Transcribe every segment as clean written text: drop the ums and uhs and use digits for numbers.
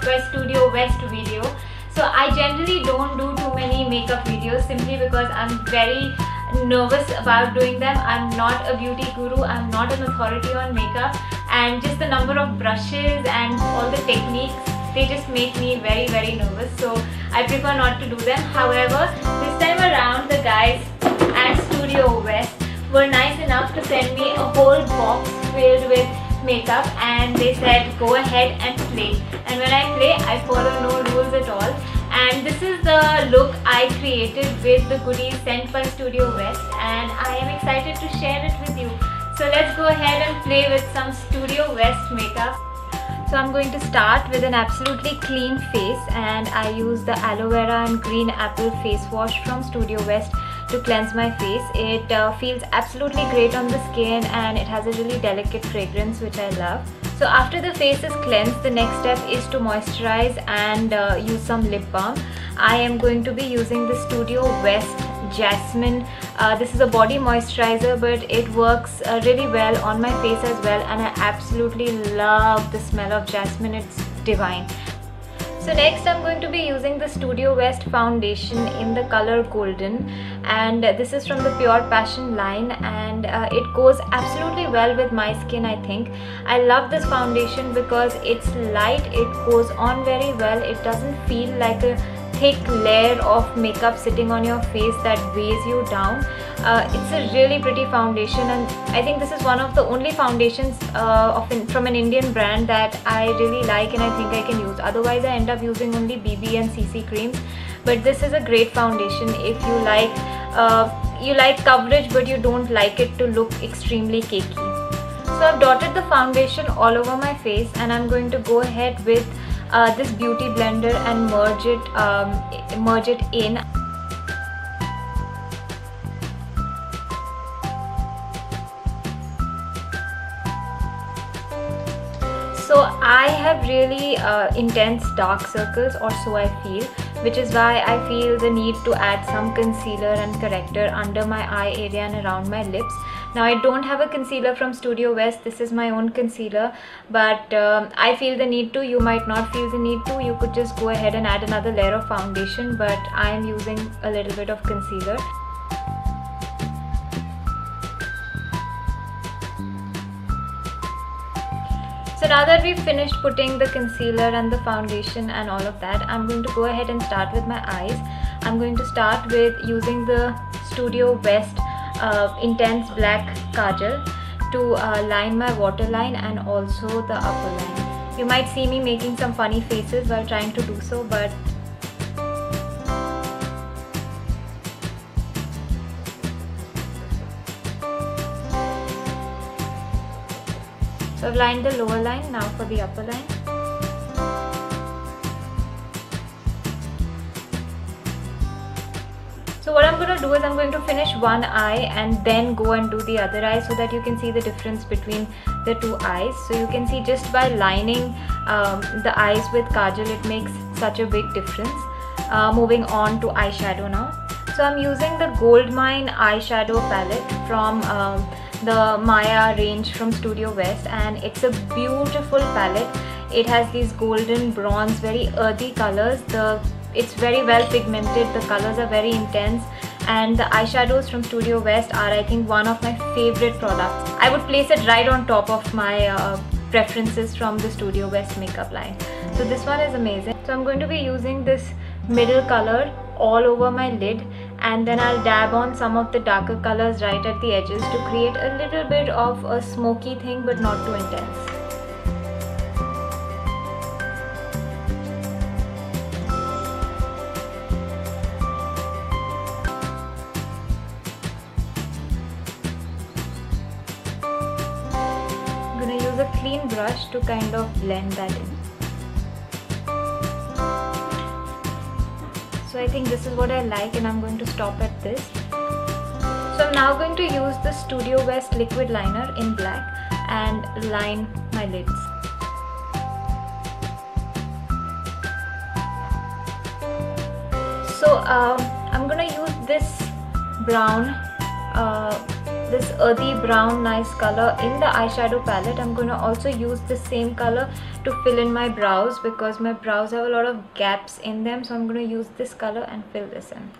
by Studiowest video. So I generally don't do too many makeup videos simply because I'm very nervous about doing them. I'm not a beauty guru, I'm not an authority on makeup, and just the number of brushes and all the techniques, they just make me very nervous, so I prefer not to do them. However, this time around the guys at Studiowest were nice enough to send me a whole box filled with makeup, and they said go ahead and play. And when I play, I follow no rules at all. And this is the look I created with the goodies sent by Studiowest, and I am excited to share it with you. So let's go ahead and play with some Studiowest makeup. So I'm going to start with an absolutely clean face, and I use the aloe vera and green apple face wash from Studiowest to cleanse my face. It feels absolutely great on the skin, and it has a really delicate fragrance which I love. So after the face is cleansed, the next step is to moisturize and use some lip balm. I am going to be using the Studiowest Jasmine. This is a body moisturizer, but it works really well on my face as well, and I absolutely love the smell of jasmine. It's divine. So next I'm going to be using the Studiowest foundation in the color Golden, and this is from the Pure Passion line, and it goes absolutely well with my skin, I think. I love this foundation because it's light, it goes on very well, it doesn't feel like a thick layer of makeup sitting on your face that weighs you down. It's a really pretty foundation, and I think this is one of the only foundations from an Indian brand that I really like and I think I can use. Otherwise I end up using only BB and CC creams, but this is a great foundation if you like coverage but you don't like it to look extremely cakey. So I've dotted the foundation all over my face, and I'm going to go ahead with this beauty blender and merge it in. So I have really intense dark circles, or so I feel, which is why I feel the need to add some concealer and corrector under my eye area and around my lips. Now I don't have a concealer from Studiowest, this is my own concealer, but I feel the need to. You might not feel the need to, you could just go ahead and add another layer of foundation, but I am using a little bit of concealer. So now that we've finished putting the concealer and the foundation and all of that, I'm going to go ahead and start with my eyes. I'm going to start with using the Studiowest Intense Black Kajal to line my waterline and also the upper line. You might see me making some funny faces while trying to do so, but so I've lined the lower line. Now for the upper line. So what I'm going to do is I'm going to finish one eye and then go and do the other eye so that you can see the difference between the two eyes. So you can see just by lining the eyes with kajal, it makes such a big difference. Moving on to eyeshadow now. So I'm using the Goldmine eyeshadow palette from the Maya range from Studiowest, and it's a beautiful palette. It has these golden, bronze, very earthy colors. It's very well pigmented, the colors are very intense, and the eyeshadows from Studiowest are, I think, one of my favorite products. I would place it right on top of my preferences from the Studiowest makeup line. So this one is amazing. So I'm going to be using this middle color all over my lid, and then I'll dab on some of the darker colors right at the edges to create a little bit of a smoky thing, but not too intense. I'm going to use a clean brush to kind of blend that in. So I think this is what I like, and I'm going to stop at this. So I'm now going to use the Studiowest liquid liner in black and line my lids. So I'm going to use this brown this earthy brown nice color in the eyeshadow palette. I'm going to also use the same color to fill in my brows because my brows have a lot of gaps in them, so I'm going to use this color and fill this in.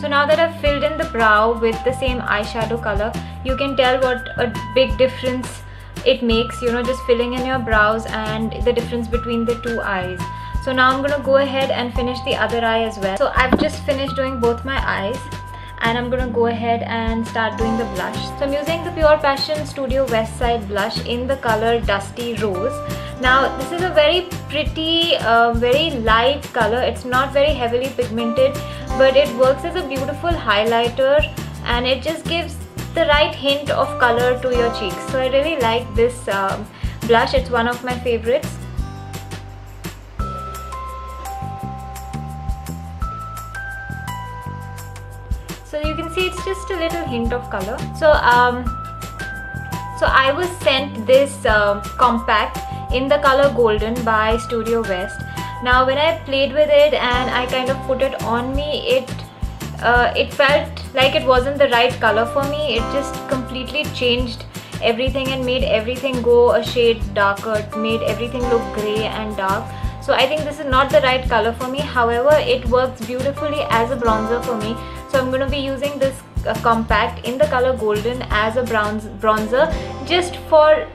So now that I've filled in the brow with the same eyeshadow color, you can tell what a big difference it makes, you know, just filling in your brows and the difference between the two eyes. So now I'm going to go ahead and finish the other eye as well. So I've just finished doing both my eyes and I'm going to go ahead and start doing the blush. So I'm using the Pure Passion Studio Westside blush in the color Dusty Rose. Now this is a very pretty, very light color. It's not very heavily pigmented, but it works as a beautiful highlighter and it just gives the right hint of color to your cheeks. So I really like this blush. It's one of my favorites. So you can see it's just a little hint of color. So I was sent this compact in the color Golden by Studiowest. Now when I played with it and I kind of put it on me, it felt like it wasn't the right color for me. It just completely changed everything and made everything go a shade darker. It made everything look grey and dark. So I think this is not the right color for me. However, it works beautifully as a bronzer for me. So I'm going to be using this compact in the color Golden as a bronzer just for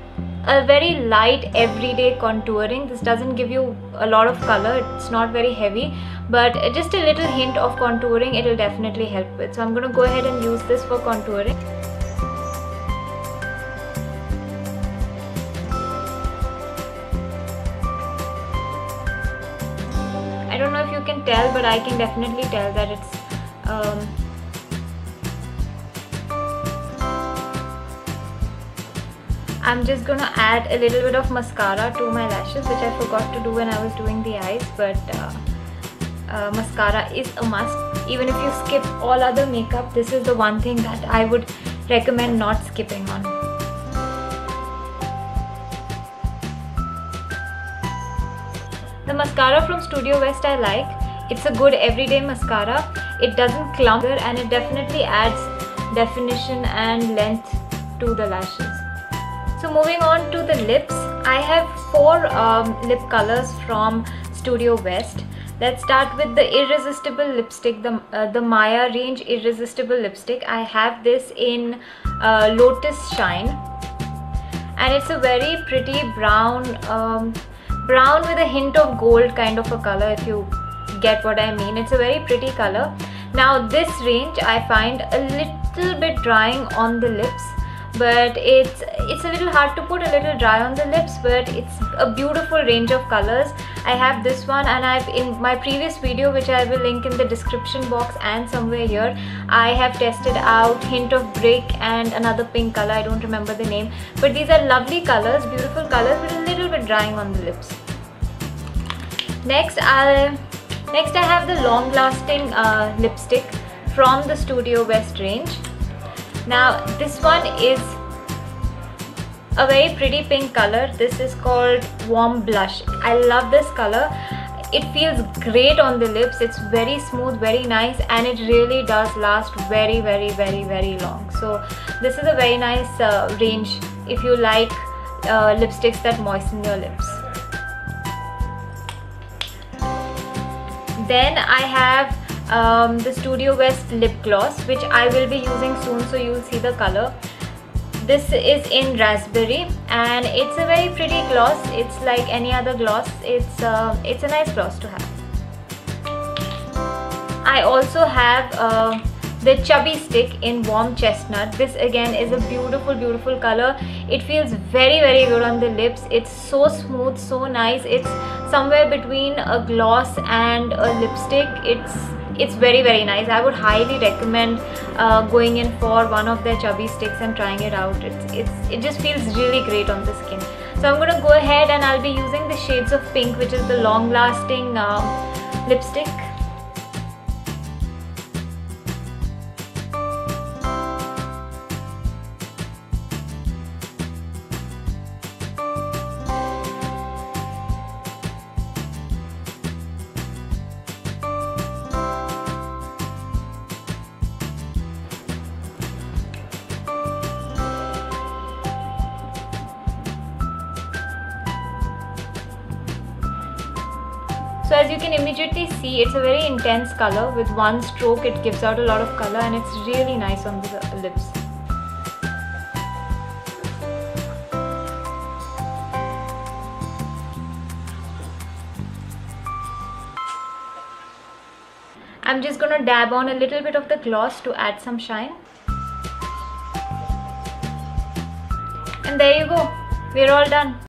a very light everyday contouring. This doesn't give you a lot of color, it's not very heavy, but just a little hint of contouring it will definitely help with. So I'm going to go ahead and use this for contouring. I don't know if you can tell, but I can definitely tell that it's I'm just going to add a little bit of mascara to my lashes, which I forgot to do when I was doing the eyes, but mascara is a must. Even if you skip all other makeup, this is the one thing that I would recommend not skipping on. The mascara from Studiowest I like. It's a good everyday mascara. It doesn't clump and it definitely adds definition and length to the lashes. So moving on to the lips, I have 4 lip colors from Studiowest. Let's start with the Irresistible Lipstick, the Maya range Irresistible Lipstick. I have this in Lotus Shine, and it's a very pretty brown, brown with a hint of gold kind of a color, if you get what I mean. It's a very pretty color. Now this range I find a little bit drying on the lips, but it's a little hard to put, a little dry on the lips, but it's a beautiful range of colors. I have this one, and I've in my previous video, which I will link in the description box and somewhere here, I have tested out Hint of Brick and another pink color, I don't remember the name, but these are lovely colors, beautiful colors, but a little bit drying on the lips. Next I have the long lasting lipstick from the Studiowest range. Now this one is a very pretty pink color. This is called Warm Blush. I love this color. It feels great on the lips. It's very smooth, very nice, and it really does last very long. So this is a very nice range if you like lipsticks that moisten your lips. Then I have the Studiowest lip gloss, which I will be using soon, so you will see the color. This is in Raspberry, and it's a very pretty gloss. It's like any other gloss. It's a nice gloss to have. I also have the Chubby Stick in Warm Chestnut. This again is a beautiful color. It feels very good on the lips. It's so smooth, so nice. It's somewhere between a gloss and a lipstick. It's very nice. I would highly recommend going in for one of their Chubby Sticks and trying it out. It just feels really great on the skin. So I'm going to go ahead and I'll be using the shades of pink, which is the long lasting lipstick. So as you can immediately see, it's a very intense color. With one stroke it gives out a lot of color and it's really nice on the lips. I'm just gonna dab on a little bit of the gloss to add some shine. And there you go, we're all done.